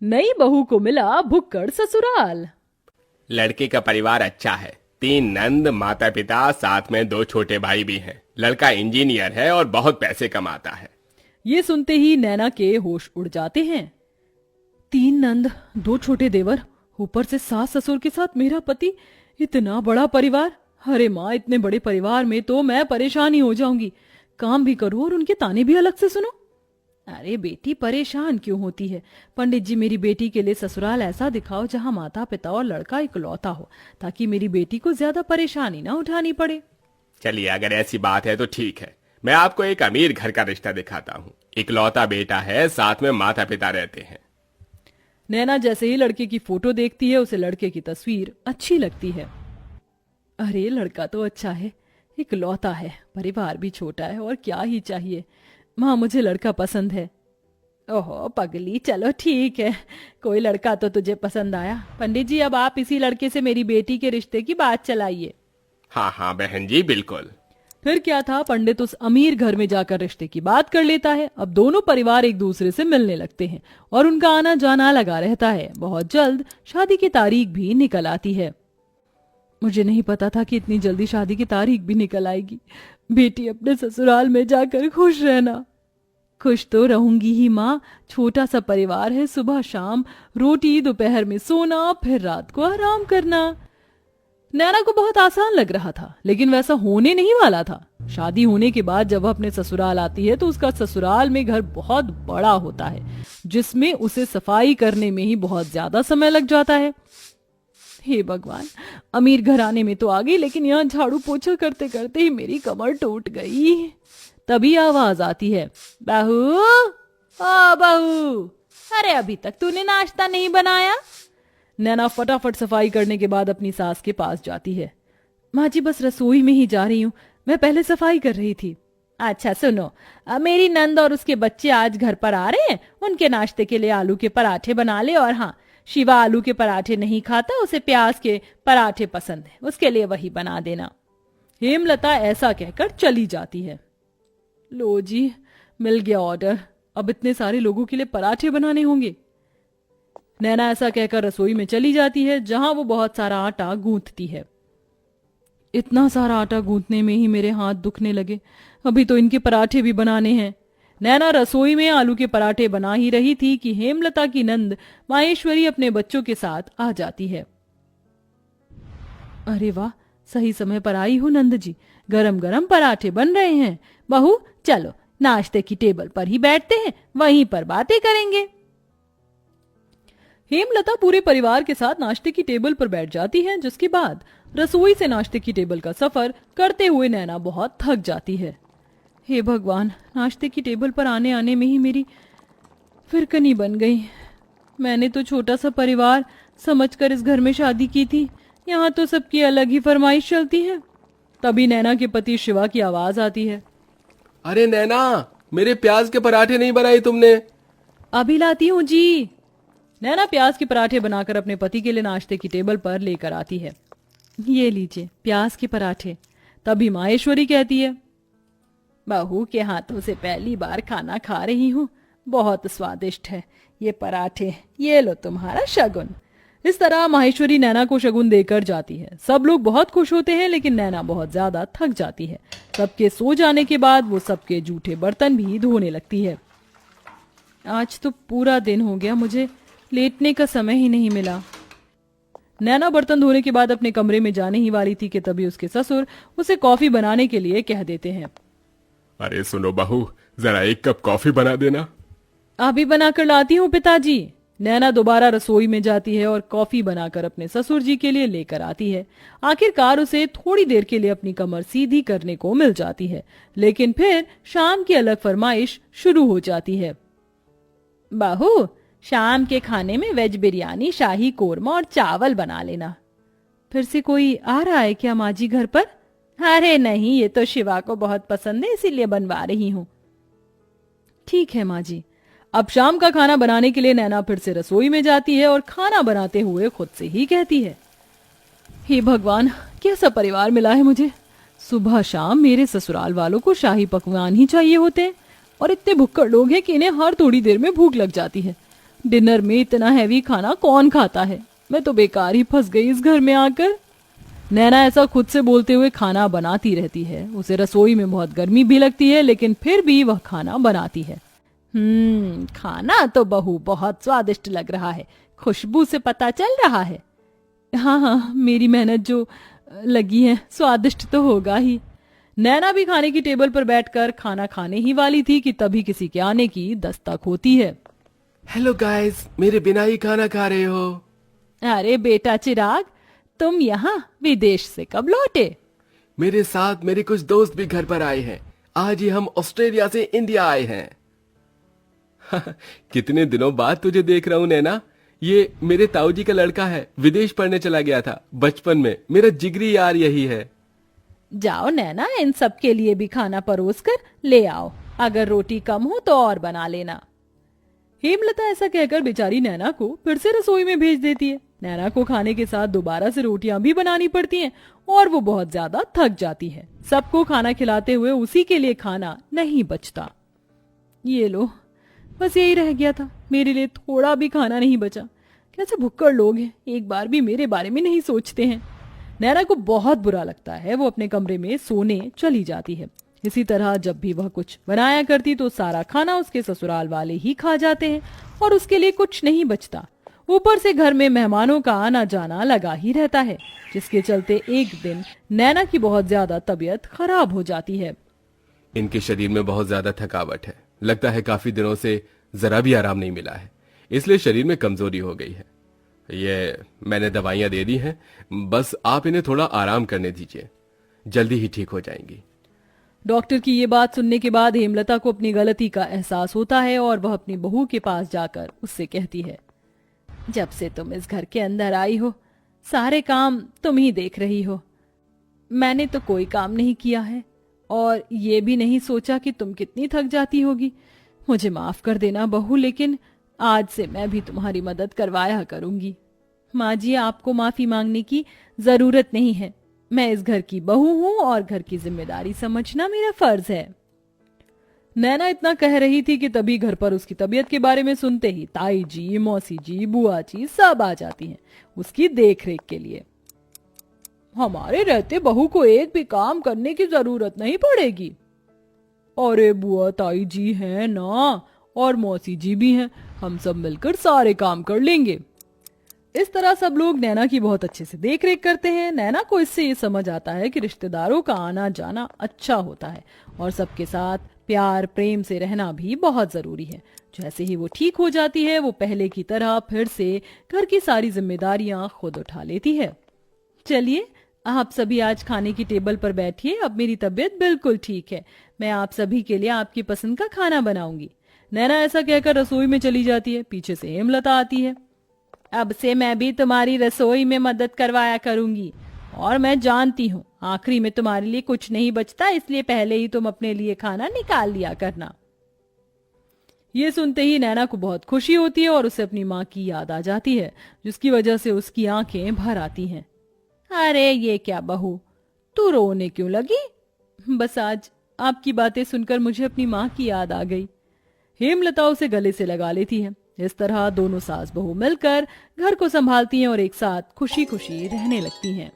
नई बहू को मिला भुक्कड़ ससुराल। लड़के का परिवार अच्छा है। 3 नंद, माता पिता, साथ में 2 छोटे भाई भी हैं। लड़का इंजीनियर है और बहुत पैसे कमाता है। ये सुनते ही नैना के होश उड़ जाते हैं। 3 नंद, 2 छोटे देवर, ऊपर से सास ससुर के साथ मेरा पति, इतना बड़ा परिवार। अरे माँ, इतने बड़े परिवार में तो मैं परेशान ही हो जाऊंगी। काम भी करूं और उनके ताने भी अलग से सुनो। अरे बेटी, परेशान क्यों होती है? पंडित जी, मेरी बेटी के लिए ससुराल ऐसा दिखाओ जहां माता पिता और लड़का इकलौता हो, ताकि मेरी बेटी को ज्यादा परेशानी ना उठानी पड़े। चलिए, अगर ऐसी बात है तो ठीक है। मैं आपको एक अमीर घर का रिश्ता दिखाता हूँ। इकलौता बेटा है, साथ में माता पिता रहते हैं। नैना जैसे ही लड़के की फोटो देखती है, उसे लड़के की तस्वीर अच्छी लगती है। अरे लड़का तो अच्छा है, इकलौता है, परिवार भी छोटा है, और क्या ही चाहिए। माँ, मुझे लड़का पसंद है। ओहो पगली, चलो ठीक है, कोई लड़का तो तुझे पसंद आया। पंडित जी, अब आप इसी लड़के से मेरी बेटी के रिश्ते की बात चलाइए। हाँ हाँ बहन जी, बिल्कुल। फिर क्या था, पंडित उस अमीर घर में जाकर रिश्ते की बात कर लेता है। अब दोनों परिवार एक दूसरे से मिलने लगते हैं और उनका आना जाना लगा रहता है। बहुत जल्द शादी की तारीख भी निकल आती है। मुझे नहीं पता था कि इतनी जल्दी शादी की तारीख भी निकल आएगी। बेटी, अपने ससुराल में जाकर खुश रहना। खुश तो रहूंगी ही माँ, छोटा सा परिवार है, सुबह शाम रोटी, दोपहर में सोना, फिर रात को आराम करना। नैना को बहुत आसान लग रहा था, लेकिन वैसा होने नहीं वाला था। शादी होने के बाद जब वह अपने ससुराल आती है तो उसका ससुराल में घर बहुत बड़ा होता है, जिसमें उसे सफाई करने में ही बहुत ज्यादा समय लग जाता है। हे भगवान, अमीर घराने में तो आ गई, लेकिन यहाँ झाड़ू पोछा करते करते ही मेरी कमर टूट गई। तभी आवाज आती है, बहू, ओ बहू, अरे अभी तक तूने नाश्ता नहीं बनाया? नैना फटाफट सफाई करने के बाद अपनी सास के पास जाती है। माँ जी, बस रसोई में ही जा रही हूँ, मैं पहले सफाई कर रही थी। अच्छा सुनो, मेरी नंद और उसके बच्चे आज घर पर आ रहे हैं, उनके नाश्ते के लिए आलू के पराठे बना ले। और हाँ, शिवा आलू के पराठे नहीं खाता, उसे प्याज के पराठे पसंद है, उसके लिए वही बना देना। हेमलता ऐसा कहकर चली जाती है। लो जी, मिल गया ऑर्डर, अब इतने सारे लोगों के लिए पराठे बनाने होंगे। नैना ऐसा कहकर रसोई में चली जाती है, जहां वो बहुत सारा आटा गूंथती है। इतना सारा आटा गूंथने में ही मेरे हाथ दुखने लगे, अभी तो इनके पराठे भी बनाने हैं। नैना रसोई में आलू के पराठे बना ही रही थी कि हेमलता की नंद माहेश्वरी अपने बच्चों के साथ आ जाती है। अरे वाह, सही समय पर आई हो नंद जी, गरम गरम पराठे बन रहे हैं। बहू, चलो नाश्ते की टेबल पर ही बैठते हैं, वहीं पर बातें करेंगे। हेमलता पूरे परिवार के साथ नाश्ते की टेबल पर बैठ जाती है, जिसके बाद रसोई से नाश्ते की टेबल का सफर करते हुए नैना बहुत थक जाती है। हे भगवान, नाश्ते की टेबल पर आने आने में ही मेरी फिरकनी बन गई। मैंने तो छोटा सा परिवार समझकर इस घर में शादी की थी, यहाँ तो सबकी अलग ही फरमाइश चलती है। तभी नैना के पति शिवा की आवाज आती है। अरे नैना, मेरे प्याज के पराठे नहीं बनाए तुमने? अभी लाती हूँ जी। नैना प्याज के पराठे बनाकर अपने पति के लिए नाश्ते की टेबल पर लेकर आती है। ये लीजिए प्याज के पराठे। तभी माहेश्वरी कहती है, बहू के हाथों से पहली बार खाना खा रही हूँ, बहुत स्वादिष्ट है ये पराठे, ये लो तुम्हारा शगुन। इस तरह माहेश्वरी नैना को शगुन देकर जाती है। सब लोग बहुत खुश होते हैं, लेकिन नैना बहुत ज्यादा थक जाती है। सबके सो जाने के बाद वो सबके जूठे बर्तन भी धोने लगती है। आज तो पूरा दिन हो गया, मुझे लेटने का समय ही नहीं मिला। नैना बर्तन धोने के बाद अपने कमरे में जाने ही वाली थी कि तभी उसके ससुर उसे कॉफी बनाने के लिए कह देते हैं। अरे सुनो बहू, जरा 1 कप कॉफी बना देना। अभी बनाकर लाती हूँ पिताजी। नैना दोबारा रसोई में जाती है और कॉफी बनाकर अपने ससुर जी के लिए लेकर आती है। आखिरकार उसे थोड़ी देर के लिए अपनी कमर सीधी करने को मिल जाती है, लेकिन फिर शाम की अलग फरमाइश शुरू हो जाती है। बहू, शाम के खाने में वेज बिरयानी, शाही कोरमा और चावल बना लेना। फिर से कोई आ रहा है क्या माँ जी घर पर? अरे नहीं, ये तो शिवा को बहुत पसंद है, इसीलिए बनवा रही हूँ। ठीक है माँ जी। अब शाम का खाना बनाने के लिए नैना फिर से रसोई में जाती है और खाना बनाते हुए खुद से ही कहती है, हे भगवान, कैसा परिवार मिला है मुझे। सुबह शाम मेरे ससुराल वालों को शाही पकवान ही चाहिए होते हैं, और इतने भुक्कड़ लोग हैं कि इन्हें हर थोड़ी देर में भूख लग जाती है। डिनर में इतना हैवी खाना कौन खाता है? मैं तो बेकार ही फंस गई इस घर में आकर। नैना ऐसा खुद से बोलते हुए खाना बनाती रहती है। उसे रसोई में बहुत गर्मी भी लगती है, लेकिन फिर भी वह खाना बनाती है। खाना तो बहू बहुत स्वादिष्ट लग रहा है, खुशबू से पता चल रहा है। हाँ हाँ, मेरी मेहनत जो लगी है, स्वादिष्ट तो होगा ही। नैना भी खाने की टेबल पर बैठकर खाना खाने ही वाली थी कि तभी किसी के आने की दस्तक होती है। हेलो गाइस, मेरे बिना ही खाना खा रहे हो? अरे बेटा चिराग, तुम यहाँ विदेश से कब लौटे? मेरे साथ मेरे कुछ दोस्त भी घर पर आए हैं। आज ही हम ऑस्ट्रेलिया से इंडिया आए हैं। कितने दिनों बाद तुझे देख रहा हूँ नैना। ये मेरे ताऊजी का लड़का है, विदेश पढ़ने चला गया था बचपन में। मेरा जिगरी यार यही है। जाओ नैना, इन सब के लिए भी खाना परोस कर ले आओ। अगर रोटी कम हो तो और बना लेना। हेमलता ऐसा कहकर बेचारी नैना को फिर से रसोई में भेज देती है। नैना को खाने के साथ दोबारा से रोटियां भी बनानी पड़ती हैं और वो बहुत ज्यादा थक जाती है। सबको खाना खिलाते हुए उसी के लिए खाना नहीं बचता। ये लो, बस यही रह गया था, मेरे लिए थोड़ा भी खाना नहीं बचा। कैसे भुक्कड़ लोग हैं, एक बार भी मेरे बारे में नहीं सोचते हैं। नैना को बहुत बुरा लगता है। वो अपने कमरे में सोने चली जाती है। इसी तरह जब भी वह कुछ बनाया करती तो सारा खाना उसके ससुराल वाले ही खा जाते हैं और उसके लिए कुछ नहीं बचता। ऊपर से घर में मेहमानों का आना जाना लगा ही रहता है, जिसके चलते एक दिन नैना की बहुत ज्यादा तबीयत खराब हो जाती है। इनके शरीर में बहुत ज्यादा थकावट है। लगता है काफी दिनों से जरा भी आराम नहीं मिला है, इसलिए शरीर में कमजोरी हो गई है। ये मैंने दवाइयां दे दी हैं, बस आप इन्हें थोड़ा आराम करने दीजिए, जल्दी ही ठीक हो जाएंगी। डॉक्टर की ये बात सुनने के बाद हेमलता को अपनी गलती का एहसास होता है और वह अपनी बहू के पास जाकर उससे कहती है, जब से तुम इस घर के अंदर आई हो सारे काम तुम ही देख रही हो। मैंने तो कोई काम नहीं किया है और ये भी नहीं सोचा कि तुम कितनी थक जाती होगी। मुझे माफ कर देना बहू, लेकिन आज से मैं भी तुम्हारी मदद करवाया करूंगी। माँ जी, आपको माफी मांगने की जरूरत नहीं है। मैं इस घर की बहू हूं और घर की जिम्मेदारी समझना मेरा फर्ज है। नैना इतना कह रही थी कि तभी घर पर उसकी तबीयत के बारे में सुनते ही ताई जी, मौसी जी, बुआ जी सब आ जाती हैं उसकी देखरेख के लिए। हमारे रहते बहू को एक भी काम करने की जरूरत नहीं पड़ेगी। अरे बुआ ताई जी हैं ना, और मौसी जी भी हैं, हम सब मिलकर सारे काम कर लेंगे। इस तरह सब लोग नैना की बहुत अच्छे से देखरेख करते हैं। नैना को इससे ये समझ आता है कि रिश्तेदारों का आना जाना अच्छा होता है और सबके साथ प्यार प्रेम से रहना भी बहुत जरूरी है। जैसे ही वो ठीक हो जाती है, वो पहले की तरह फिर से घर की सारी जिम्मेदारियां खुद उठा लेती है। चलिए, आप सभी आज खाने की टेबल पर बैठिए। अब मेरी तबीयत बिल्कुल ठीक है। मैं आप सभी के लिए आपकी पसंद का खाना बनाऊंगी। नैना ऐसा कहकर रसोई में चली जाती है। पीछे से हेमलता आती है। अब से मैं भी तुम्हारी रसोई में मदद करवाया करूंगी और मैं जानती हूँ आखिरी में तुम्हारे लिए कुछ नहीं बचता, इसलिए पहले ही तुम अपने लिए खाना निकाल लिया करना। ये सुनते ही नैना को बहुत खुशी होती है और उसे अपनी माँ की याद आ जाती है, जिसकी वजह से उसकी आंखें भर आती हैं। अरे ये क्या बहू, तू रोने क्यों लगी? बस आज आपकी बातें सुनकर मुझे अपनी माँ की याद आ गई। हेमलता उसे गले से लगा लेती है। इस तरह दोनों सास बहू मिलकर घर को संभालती हैं और एक साथ खुशी खुशी रहने लगती हैं।